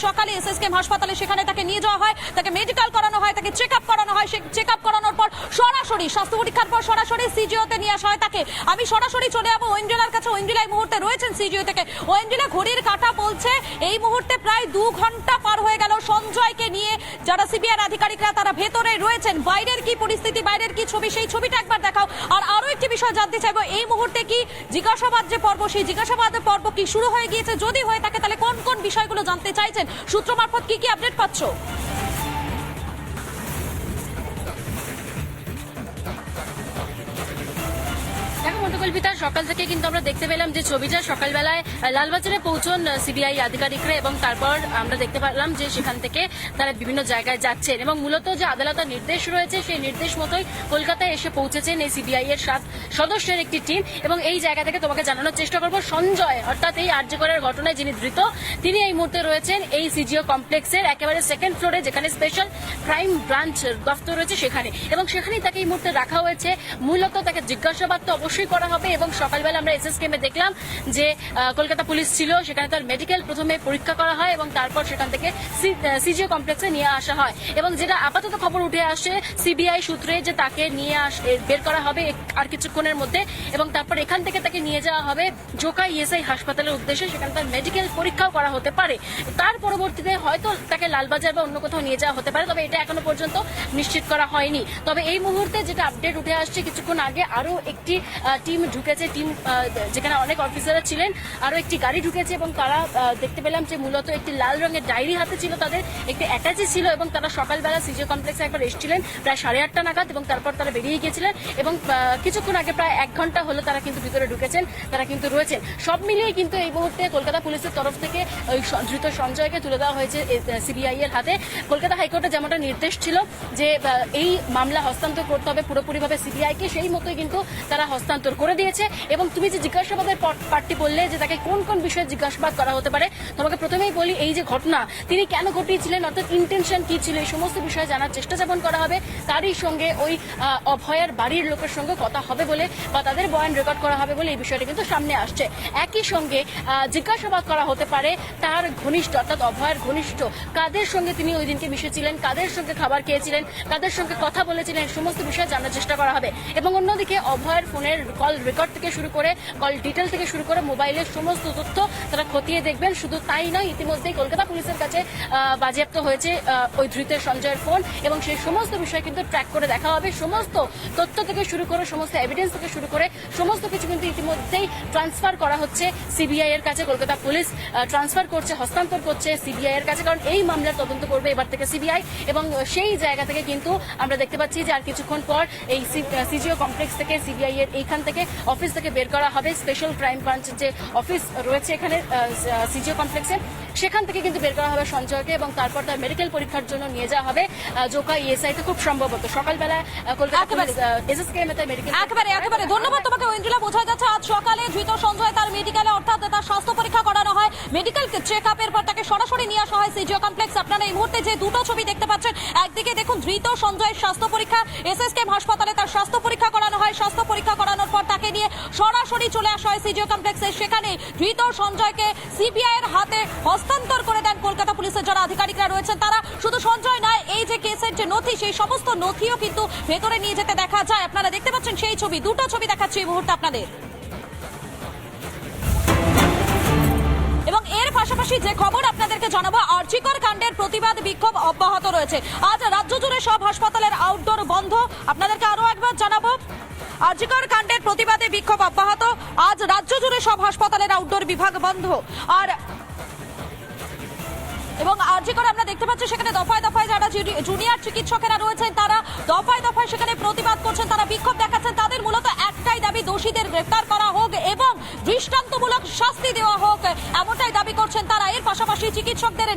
সকালে এসএসকেএম হাসপাতালে সেখানে তাকে নিয়ে যাওয়া হয়, তাকে মেডিকেল করানো হয়, তাকে চেক আপ করানো হয়। সেই চেক আপ করানোর পর সরাসরি স্বাস্থ্য পরীক্ষার পর সরাসরি সিজিওতে নিয়ে আসা হয় তাকে। আমি সরাসরি চলে যাবো ঐন্দ্রিলার কাছে। ঐন্দ্রিলা এই মুহূর্তে রয়েছেন সিজিও থেকে। ঐন্দ্রিলা, ঘড়ির কাঁটা বলছে এই মুহূর্তে প্রায় 2 ঘন্টা পার হয়ে গেল সঞ্জয়কে নিয়ে যারা সিবিআই আধিকারিকরা তারা ভেতরে রয়েছেন। বাইরের কি পরিস্থিতি, বাইরের কি ছবি, সেই ছবিটা একবার দেখাও। আর আরো একটি বিষয় জানতে চাইবো, এই মুহূর্তে কি জিজ্ঞাসাবাদ যে পর্ব, সেই জিজ্ঞাসাবাদের পর্ব কি শুরু হয়ে গিয়েছে? যদি হয়ে থাকে তাহলে কোন কোন বিষয়গুলো জানতে চাইছেন? সূত্র মারফত কি কি আপডেট পাচ্ছ? কল্পিতা, সকাল থেকে কিন্তু আমরা দেখতে পেলাম যে ছবিটা সকালবেলায় লালবাজারে পৌঁছন সিবিআই আধিকারিকরা এবং তারপর আমরা দেখতে পেলাম যে সেখান থেকে তারা বিভিন্ন জায়গায় যাচ্ছেন এবং মূলত যে আদালতের নির্দেশ রয়েছে সেই নির্দেশ মতোই কলকাতায় এসে পৌঁছেছেন এই সিবিআই এর 7 সদস্যের একটি টিম। এবং এই জায়গা থেকে তোমাকে জানানোর চেষ্টা করবো, সঞ্জয় অর্থাৎ এই আরজিকরের ঘটনায় যিনি ধৃত, তিনি এই মুহূর্তে রয়েছেন এই সিজিও কমপ্লেক্সের একেবারে 2nd ফ্লোরে, যেখানে স্পেশাল ক্রাইম ব্রাঞ্চ দফতর রয়েছে সেখানে। এবং সেখানেই তাকে এই মুহূর্তে রাখা হয়েছে। মূলত তাকে জিজ্ঞাসাবাদ তো অবশ্যই করা হবে এবং সকালবেলা আমরা এসএসকেএমে দেখলাম যে কলকাতা পুলিশ ছিল, সেখানে তার মেডিকেল প্রথমে পরীক্ষা করা হয় এবং তারপর সেখান থেকে সিজিও কমপ্লেক্সে নিয়ে আসা হয়। এবং যেটা আপাতত খবর উঠে আসে সিবিআই সূত্রে, যে তাকে নিয়ে বের করা হবে আর কিছুক্ষণের মধ্যে এবং তারপর এখান থেকে তাকে নিয়ে যাওয়া হবে জোকা ইএসআই হাসপাতালের উদ্দেশ্যে। সেখানে তার মেডিকেল পরীক্ষাও করা হতে পারে। তার পরবর্তীতে হয়তো তাকে লালবাজার বা অন্য কোথাও নিয়ে যাওয়া হতে পারে, তবে এটা এখনো পর্যন্ত নিশ্চিত করা হয়নি। তবে এই মুহূর্তে যেটা আপডেট উঠে আসছে, কিছুক্ষণ আগে আরো একটি টিম ঢুকেছে, যেখানে অনেক অফিসাররা ছিলেন, আরো একটি গাড়ি ঢুকেছে এবং তারা দেখতে পেলাম যে মূলত একটি লাল রঙের ডায়েরি হাতে ছিল, তাদের একটি অ্যাটাচি ছিল এবং তারা সকালবেলা সিজিও কমপ্লেক্সে একবার এসেছিলেন প্রায় 8:30 নাগাদ এবং তারপর তারা বেরিয়ে গিয়েছিলেন এবং কিছুক্ষণ আগে প্রায় 1 ঘন্টা হলো তারা কিন্তু ভিতরে ঢুকেছেন, তারা কিন্তু রয়েছেন। সব মিলিয়ে কিন্তু এই মুহূর্তে কলকাতা পুলিশের তরফ থেকে ওই ধৃত সঞ্জয়কে তুলে দেওয়া হয়েছে সিবিআই এর হাতে। কলকাতা হাইকোর্টে যেমনটা নির্দেশ ছিল যে এই মামলা হস্তান্তর করতে হবে পুরোপুরিভাবে সিবিআইকে, সেই মতোই কিন্তু তারা হস্তান্তর করে দিয়েছে। এবং তুমি যে জিজ্ঞাসাবাদের পার্টটি বললে যে তাকে কোন কোন বিষয়ে জিজ্ঞাসাবাদ করা হতে পারে, তোমাকে প্রথমেই বলি এই যে ঘটনা তিনি কেন ঘটিয়েছিলেন, অর্থাৎ ইন্টেনশন কি ছিল, এই সমস্ত বিষয়ে জানার চেষ্টা যেমন করা হবে, তারই সঙ্গে ওই অভয়ার বাড়ির লোকের সঙ্গে কথা হবে বলে বা তাদের বয়ান রেকর্ড করা হবে বলে এই বিষয়টা কিন্তু সামনে আসছে। একই সঙ্গে জিজ্ঞাসাবাদ করা হতে পারে তার ঘনিষ্ঠ, অর্থাৎ অভয়ার ঘনিষ্ঠ, কাদের সঙ্গে তিনি ওই দিনকে মিশেছিলেন, কাদের সঙ্গে খাবার খেয়েছিলেন, কাদের সঙ্গে কথা বলেছিলেন, সমস্ত বিষয়ে জানার চেষ্টা করা হবে। এবং অন্যদিকে অভয়ের ফোনের কল রেকর্ড থেকে শুরু করে কল ডিটেল থেকে শুরু করে মোবাইলের সমস্ত তথ্য তারা খতিয়ে দেখবেন। শুধু তাই নয়, ইতিমধ্যেই কলকাতা পুলিশের কাছে বাজেয়াপ্ত হয়েছে ওই ধৃত সঞ্জয়ের ফোন এবং সেই সমস্ত বিষয় কিন্তু ট্র্যাক করে দেখা হবে। সমস্ত তথ্য থেকে শুরু করে সমস্ত এভিডেন্স থেকে শুরু করে সমস্ত কিছু কিন্তু ইতিমধ্যেই ট্রান্সফার করা হচ্ছে সিবিআই এর কাছে। কলকাতা পুলিশ ট্রান্সফার করছে, হস্তান্তর করছে সিবিআই এর কাছে, কারণ এই মামলার তদন্ত করবে এবার থেকে সিবিআই। এবং সেই জায়গা থেকে কিন্তু আমরা দেখতে পাচ্ছি যে আর কিছুক্ষণ পর এই সিজিও কমপ্লেক্স থেকে সিবিআই এর এইখান থেকে অফিস থেকে বের করা হবে। স্পেশাল ক্রাইম ব্রাঞ্চের যে অফিস রয়েছে এখানে সিজিও কমপ্লেক্সে, সেখান থেকে কিন্তু বের করা হবে সঞ্জয়কে এবং তারপর তার মেডিকেল পরীক্ষার জন্য নিয়ে যাওয়া হবে জোকা ইএসআই তে, খুব সম্ভবত সকালবেলা কলকাতা এসএসকেএম এর মেডিকেল। একেবারে ধন্যবাদ তোমাকে ঐন্দ্রিলা। বোঝা যাচ্ছে আজ সকালে ধৃত সঞ্জয় তার মেডিকেলে, অর্থাৎ তার স্বাস্থ্য পরীক্ষা করানো হয়, মেডিকেল চেক আপের পর তাকে সরাসরি নিয়ে আসা হয় সিজিও কমপ্লেক্স। আপনারা এই মুহূর্তে যে দুটো ছবি দেখতে পাচ্ছেন, একদিকে দেখুন ধৃত সঞ্জয়ের স্বাস্থ্য পরীক্ষা, এসএসকেএম হাসপাতালে তার স্বাস্থ্য পরীক্ষা করানো হয়, স্বাস্থ্য পরীক্ষা করানোর পর তাকে নিয়ে সরাসরি চলে আসা হয় সিজিও কমপ্লেক্সে। সেখানে ধৃত সঞ্জয়কে সিবিআই এর হাতে হস্তান্তর করে দেন কলকাতা পুলিশের যারা আধিকারিকরা রয়েছেন তারা। শুধু সঞ্জয় নয়, এই যে কেসের যে নথি, সেই সমস্ত নথিও কিন্তু ভেতরে নিয়ে যেতে দেখা যায়। আপনারা দেখতে পাচ্ছেন সেই ছবি, দুটো ছবি দেখাচ্ছি এই মুহূর্তে আপনাদের। এবং এর পাশাপাশি যে খবর আপনাদেরকে জানাবো, আরজিকর কাণ্ডের প্রতিবাদ বিক্ষোভ অব্যাহত রয়েছে। আজ রাজ্য জুড়ে সব হাসপাতালের আউটডোর বন্ধ। আপনাদেরকে আরো একবার জানাবো, আরজিকর কাণ্ডের প্রতিবাদে বিক্ষোভ অব্যাহত। আজ রাজ্য জুড়ে সব হাসপাতালের আউটডোর বিভাগ বন্ধ। আর এবং আরজিকরে আমরা দেখতে পাচ্ছি সেখানে দফায় দফায় যারা জুনিয়র চিকিৎসকেরা রয়েছেন তারা দফায় দফায় সেখানে প্রতিবাদ করছেন, তারা বিক্ষোভ দেখাচ্ছেন। তাদের মূলত একটাই দাবি, দোষীদের গ্রেফতার করা হোক এবং দৃষ্টান্তমূলক শাস্তি দেওয়া হোক, এমনটাই দাবি করছেন তারা। এর পাশাপাশি চিকিৎসকদের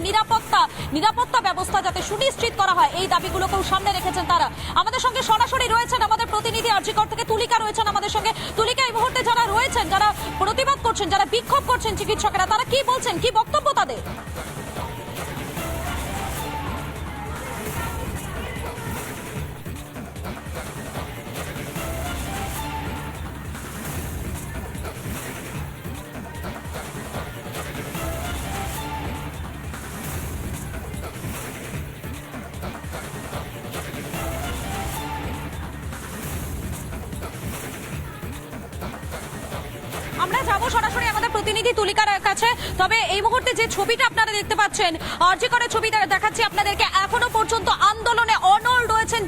নিরাপত্তা ব্যবস্থা যাতে সুনিশ্চিত করা হয়, এই দাবিগুলোকেও সামনে রেখেছেন তারা। আমাদের সঙ্গে সরাসরি রয়েছেন আমাদের প্রতিনিধি আরজিকর থেকে তুলিকা রয়েছেন আমাদের সঙ্গে। তুলিকা, এই মুহূর্তে যারা রয়েছেন, যারা প্রতিবাদ করছেন, যারা বিক্ষোভ করছেন চিকিৎসকেরা, তারা কি বলছেন, কি বক্তব্য তাদের? প্রতিনিধি তুলিকার কাছে। তবে এই মুহূর্তে যে ছবিটা আপনারা দেখতে পাচ্ছেন, আরজি করে ছবি দেখাচ্ছি আপনাদেরকে, এখনো পর্যন্ত আন্দোলনে অনড় রয়েছেন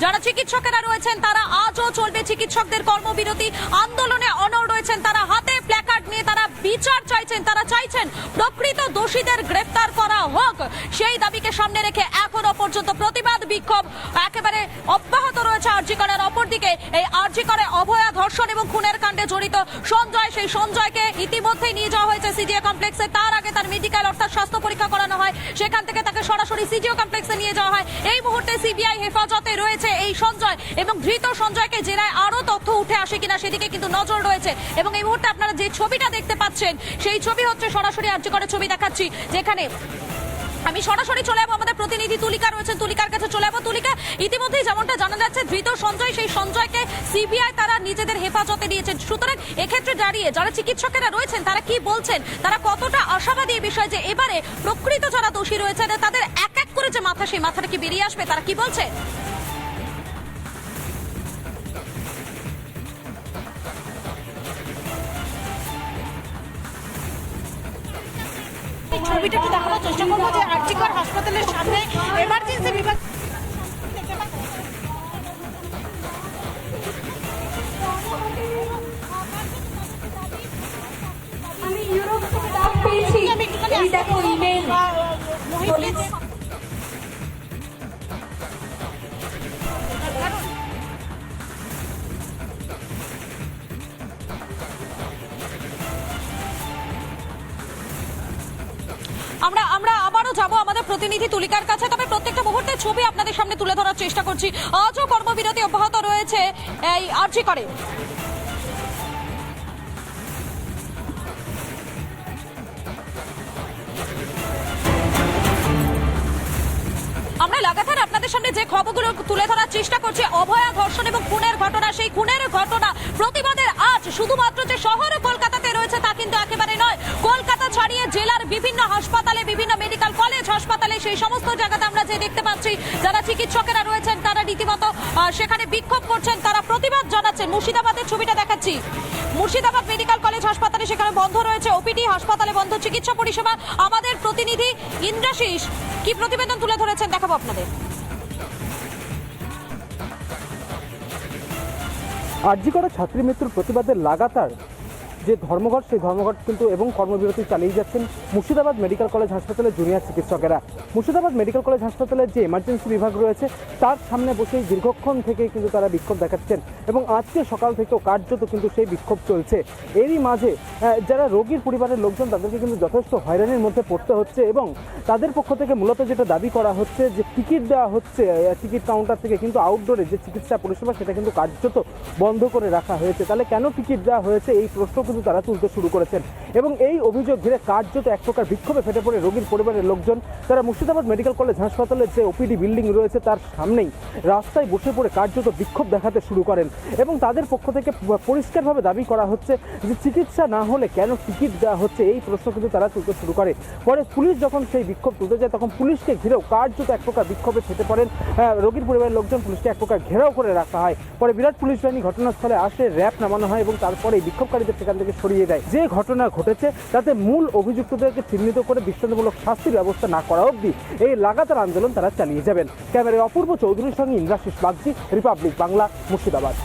যারা চিকিৎসকেরা রয়েছেন, তারা আজও চলবে চিকিৎসকদের কর্মবিরতি। আন্দোলনে অনড় রয়েছেন তারা, হাতে প্ল্যাকার্ড নিয়ে তারা বিচার চাইছেন, তারা চাইছেন প্রকৃত দোষীদের গ্রেফতার করা হোক। সেই দাবিকে সামনে রেখে এখনো পর্যন্ত প্রতিবাদ বিক্ষোভ একেবারে অব্যাহত রয়েছে আরজি করের। অপরদিকে এই আরজি করে অভয়া ধর্ষণ এবং খুনের কাণ্ডে জড়িত সঞ্জয়, সেই সঞ্জয়কে ইতিমধ্যেই নিয়ে যাওয়া হয়েছে সিজিও কমপ্লেক্সে। তার আগে তার মেডিকেল অর্থাৎ স্বাস্থ্য পরীক্ষা করানো হয়, সেখান থেকে তাকে সরাসরি সিজিও কমপ্লেক্সে নিয়ে যাওয়া হয়। এই মুহূর্তে সিবিআই হেফাজতে রয়েছে এই সঞ্জয়, এবং ধৃত সঞ্জয়কে জেরায় আরো তথ্য উঠে আসে কিনা সেদিকে কিন্তু নজর রয়েছে। এবং এই মুহূর্তে আপনারা যে ছবিটা দেখতে পাচ্ছেন, সেই ছবি হচ্ছে সরাসরি আরজি করে ছবি দেখাচ্ছি, যেখানে আমি সরাসরি চলে যাবো, আমাদের প্রতিনিধি তুলিকা রয়েছেন, তুলিকার কাছে চলে যাবো। তুলিকা, ইতিমধ্যেই যেমনটা জানা যাচ্ছে ধৃত সঞ্জয়, সেই সঞ্জয়কে সিবিআই তারা নিজেদের হেফাজতে নিয়েছেন। সুতরাং এক্ষেত্রে দাঁড়িয়ে যারা চিকিৎসকেরা রয়েছেন তারা কি বলছেন, তারা কতটা আশাবাদী এই বিষয়ে যে এবারে প্রকৃত যারা দোষী রয়েছেন তাদের এক এক করে যে মাথা, সেই মাথাটা কি বেরিয়ে আসবে, তারা কি বলছে? ছবিটা একটু দেখানোর চেষ্টা করবো যে আরজি কর হাসপাতালের সামনে এমার্জেন্সি বিভাগ। আমি ইউরোপ থেকে ডাক পেয়েছি। এই দেখো ইমেল। আমরা আবারও যাব আমাদের প্রতিনিধি তুলিকার কাছে। তবে প্রত্যেকটা মুহূর্তের ছবি আপনাদের সামনে তুলে ধরার চেষ্টা করছি। আজও কর্মবিরতি অব্যাহত রয়েছে এই আরজি করে। আমরা লাগাতার আপনাদের সামনে যে খবরগুলো তুলে ধরার চেষ্টা করছি, অভয়া ধর্ষণ এবং খুনের ঘটনা, সেই খুনের ঘটনা প্রতিবাদের আজ শুধুমাত্র যে শহর কলকাতাতে রয়েছে তা কিন্তু একেবারে নয়। কলকাতা ছাড়িয়ে জেলার বিভিন্ন হাসপাতালে, বিভিন্ন মেডিকেল কলেজ হাসপাতালে, সেই সমস্ত জায়গাতে আমরা যে দেখতে পাচ্ছি যারা চিকিৎসকেরা রয়েছেন তারা রীতিমতো সেখানে বিক্ষোভ করছেন, তারা প্রতিবাদ জানাচ্ছেন। মুর্শিদাবাদের ছবিটা দেখাচ্ছি, মুর্শিদাবাদ মেডিকেল কলেজ হাসপাতালে সেখানে বন্ধ রয়েছে ওপিডি, হাসপাতালে বন্ধ চিকিৎসা পরিষেবা। আমাদের প্রতিনিধি ইন্দ্রাশিস কি প্রতিবেদন তুলে ধরেছেন দেখাবো আপনাদের। আরজি করা ছাত্রী মৃত্যুর প্রতিবাদে লাগাতার যে ধর্মঘট, সেই ধর্মঘট কিন্তু এবং কর্মবিরতি চালিয়ে যাচ্ছেন মুর্শিদাবাদ মেডিকেল কলেজ হাসপাতালের জুনিয়র চিকিৎসকেরা। মুর্শিদাবাদ মেডিকেল কলেজ হাসপাতালের যে এমার্জেন্সি বিভাগ রয়েছে তার সামনে বসেই দীর্ঘক্ষণ থেকে কিন্তু তারা বিক্ষোভ দেখাচ্ছেন, এবং আজকে সকাল থেকেও কার্যত কিন্তু সেই বিক্ষোভ চলছে। এরই মাঝে যারা রোগীর পরিবারের লোকজন তাদেরকে কিন্তু যথেষ্ট হয়রানির মধ্যে পড়তে হচ্ছে, এবং তাদের পক্ষ থেকে মূলত যেটা দাবি করা হচ্ছে যে টিকিট দেওয়া হচ্ছে টিকিট কাউন্টার থেকে, কিন্তু আউটডোরে যে চিকিৎসা পরিষেবা সেটা কিন্তু কার্যত বন্ধ করে রাখা হয়েছে। তাহলে কেন টিকিট দেওয়া হয়েছে এই প্রশ্ন কিন্তু তারা তুলতে শুরু করেছেন, এবং এই অভিযোগ ঘিরে কার্যত এক প্রকার বিক্ষোভে ফেটে পড়ে রোগীর পরিবারের লোকজন। তারা মুর্শিদাবাদ মেডিকেল কলেজ হাসপাতালের যে ওপিডি বিল্ডিং রয়েছে তার সামনেই রাস্তায় বসে পড়ে কার্যত বিক্ষোভ দেখাতে শুরু করেন, এবং তাদের পক্ষ থেকে পরিষ্কারভাবে দাবি করা হচ্ছে যে চিকিৎসা না হলে কেন টিকিট দেওয়া হচ্ছে এই প্রশ্ন কিন্তু তারা তুলতে শুরু করে। পরে পুলিশ যখন সেই বিক্ষোভ তুলতে যায় তখন পুলিশকে ঘিরেও কার্যত এক প্রকার বিক্ষোভে ফেটে পড়েন রোগীর পরিবারের লোকজন। পুলিশকে এক প্রকার ঘেরাও করে রাখা হয়। পরে বিরাট পুলিশ বাহিনী ঘটনাস্থলে আসে, র্যাব নামানো হয়, এবং তারপরে বিক্ষোভকারীদের সেখান থেকে সরিয়ে দেয়। যে ঘটনা ঘটেছে তাতে মূল অভিযুক্তদেরকে চিহ্নিত করে দৃষ্টান্তমূলক শাস্তির ব্যবস্থা না করা অবধি এই লাগাতার আন্দোলন তারা চালিয়ে যাবেন। ক্যামেরায় অপূর্ব চৌধুরীর সঙ্গে ইন্দ্রাশিস বাগচি, রিপাবলিক বাংলা, মুর্শিদাবাদ।